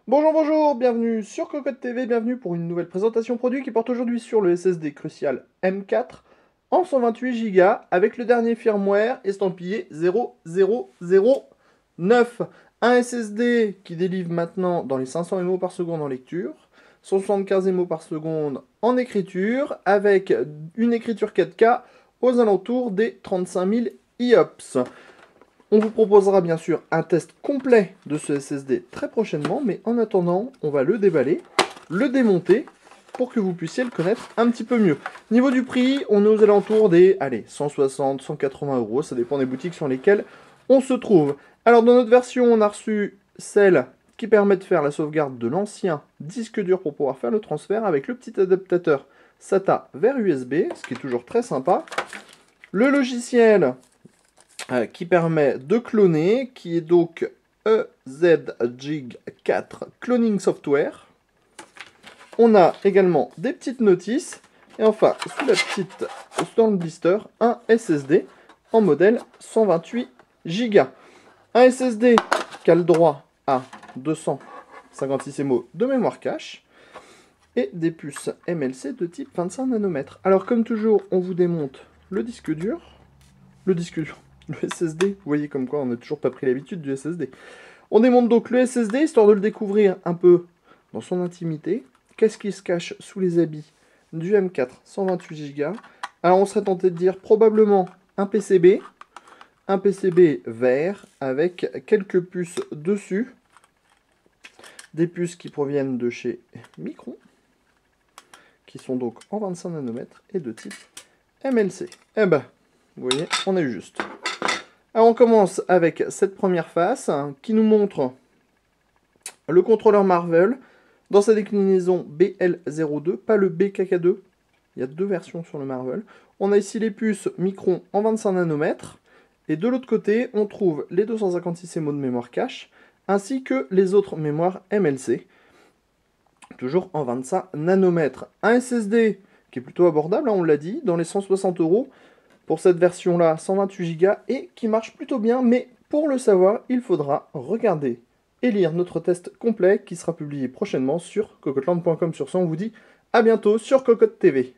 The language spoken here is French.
Bonjour, bonjour, bienvenue sur Cocotte TV, bienvenue pour une nouvelle présentation produit qui porte aujourd'hui sur le SSD Crucial M4 en 128 Go avec le dernier firmware estampillé 0009. Un SSD qui délivre maintenant dans les 500 MO par seconde en lecture, 175 MO par seconde en écriture, avec une écriture 4K aux alentours des 35 000 IOPS. On vous proposera bien sûr un test complet de ce SSD très prochainement, mais en attendant, on va le déballer, le démonter, pour que vous puissiez le connaître un petit peu mieux. Niveau du prix, on est aux alentours des, allez, 160, 180 euros, ça dépend des boutiques sur lesquelles on se trouve. Alors dans notre version, on a reçu celle qui permet de faire la sauvegarde de l'ancien disque dur pour pouvoir faire le transfert avec le petit adaptateur SATA vers USB, ce qui est toujours très sympa. Le logiciel qui permet de cloner, qui est donc EZJIG4 Cloning Software. On a également des petites notices, et enfin, dans le blister, un SSD en modèle 128 Go. Un SSD qui a le droit à 256 MO de mémoire cache, et des puces MLC de type 25 nanomètres. Alors comme toujours, on vous démonte le disque dur, le SSD, vous voyez comme quoi on n'a toujours pas pris l'habitude du SSD. On démonte donc le SSD, histoire de le découvrir un peu dans son intimité. Qu'est-ce qui se cache sous les habits du M4 128 Go? Alors on serait tenté de dire probablement un PCB vert avec quelques puces dessus. Des puces qui proviennent de chez Micron, qui sont donc en 25 nanomètres et de type MLC. Eh ben, vous voyez, on est juste. Alors on commence avec cette première face qui nous montre le contrôleur Marvell dans sa déclinaison BL02, pas le BKK2. Il y a deux versions sur le Marvell. On a ici les puces Micron en 25 nanomètres. Et de l'autre côté, on trouve les 256 MO de mémoire cache, ainsi que les autres mémoires MLC, toujours en 25 nanomètres. Un SSD qui est plutôt abordable, on l'a dit, dans les 160 euros. Pour cette version-là, 128 Go et qui marche plutôt bien, mais pour le savoir, il faudra regarder et lire notre test complet qui sera publié prochainement sur cocoteland.com. Sur ce, on vous dit à bientôt sur Cocotte TV.